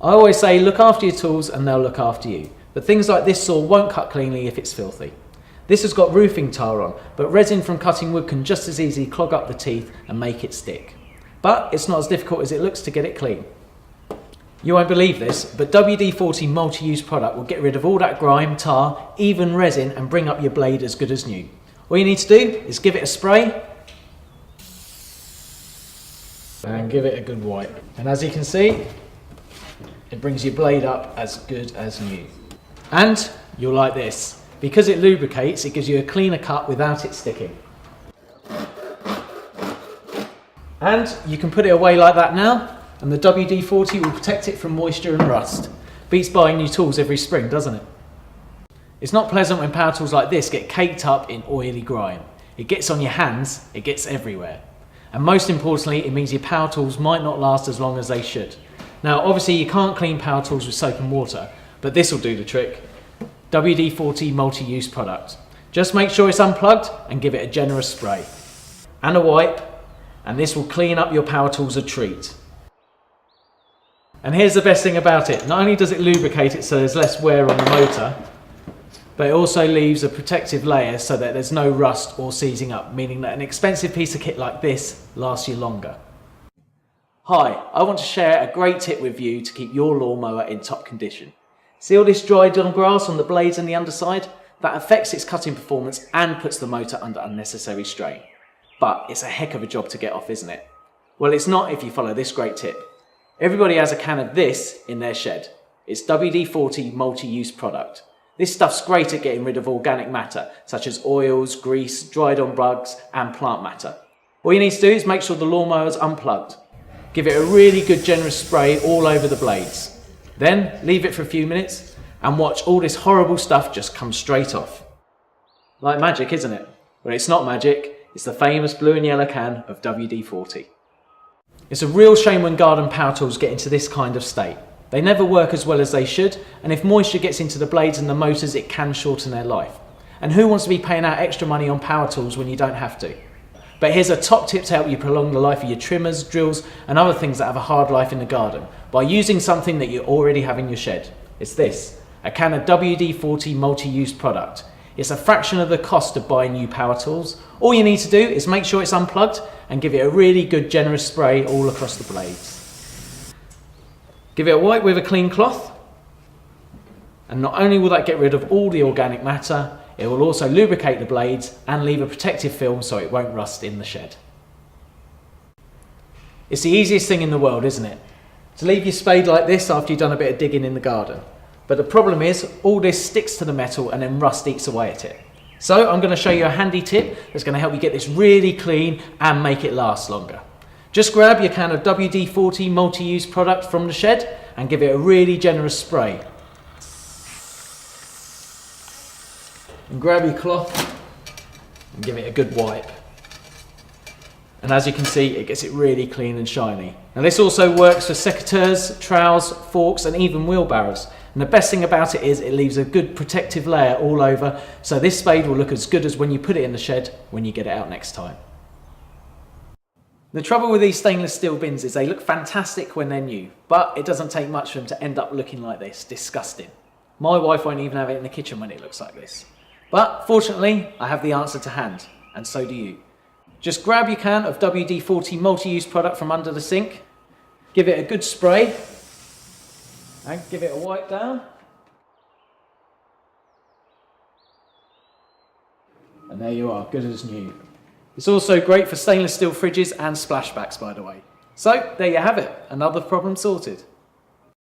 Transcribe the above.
I always say look after your tools and they'll look after you. But things like this saw won't cut cleanly if it's filthy. This has got roofing tar on, but resin from cutting wood can just as easily clog up the teeth and make it stick. But it's not as difficult as it looks to get it clean. You won't believe this, but WD-40 multi-use product will get rid of all that grime, tar, even resin, and bring up your blade as good as new. All you need to do is give it a spray and give it a good wipe. And as you can see, it brings your blade up as good as new. And you'll like this. Because it lubricates, it gives you a cleaner cut without it sticking. And you can put it away like that now, and the WD-40 will protect it from moisture and rust. Beats buying new tools every spring, doesn't it? It's not pleasant when power tools like this get caked up in oily grime. It gets on your hands, it gets everywhere. And most importantly, it means your power tools might not last as long as they should. Now, obviously you can't clean power tools with soap and water, but this will do the trick. WD-40 multi-use product. Just make sure it's unplugged and give it a generous spray. And a wipe, and this will clean up your power tools a treat. And here's the best thing about it. Not only does it lubricate it so there's less wear on the motor, but it also leaves a protective layer so that there's no rust or seizing up, meaning that an expensive piece of kit like this lasts you longer. Hi, I want to share a great tip with you to keep your lawnmower in top condition. See all this dried on grass on the blades and the underside? That affects its cutting performance and puts the motor under unnecessary strain. But it's a heck of a job to get off, isn't it? Well, it's not if you follow this great tip. Everybody has a can of this in their shed. It's WD-40 multi-use product. This stuff's great at getting rid of organic matter, such as oils, grease, dried on bugs, and plant matter. All you need to do is make sure the lawnmower's unplugged. Give it a really good generous spray all over the blades. Then leave it for a few minutes and watch all this horrible stuff just come straight off. Like magic, isn't it? Well, it's not magic, it's the famous blue and yellow can of WD-40. It's a real shame when garden power tools get into this kind of state. They never work as well as they should, and if moisture gets into the blades and the motors, it can shorten their life. And who wants to be paying out extra money on power tools when you don't have to? But here's a top tip to help you prolong the life of your trimmers, drills, and other things that have a hard life in the garden by using something that you already have in your shed. It's this, a can of WD-40 multi-use product. It's a fraction of the cost of buying new power tools. All you need to do is make sure it's unplugged and give it a really good generous spray all across the blades. Give it a wipe with a clean cloth, and not only will that get rid of all the organic matter, it will also lubricate the blades and leave a protective film so it won't rust in the shed. It's the easiest thing in the world, isn't it? To leave your spade like this after you've done a bit of digging in the garden. But the problem is, all this sticks to the metal and then rust eats away at it. So I'm going to show you a handy tip that's going to help you get this really clean and make it last longer. Just grab your can of WD-40 multi-use product from the shed and give it a really generous spray. And grab your cloth and give it a good wipe. And as you can see, it gets it really clean and shiny. Now this also works for secateurs, trowels, forks, and even wheelbarrows. And the best thing about it is it leaves a good protective layer all over, so this spade will look as good as when you put it in the shed when you get it out next time. The trouble with these stainless steel bins is they look fantastic when they're new, but it doesn't take much for them to end up looking like this. Disgusting. My wife won't even have it in the kitchen when it looks like this. But fortunately, I have the answer to hand, and so do you. Just grab your can of WD-40 multi-use product from under the sink, give it a good spray, and give it a wipe down. And there you are, good as new. It's also great for stainless steel fridges and splashbacks, by the way. So there you have it, another problem sorted.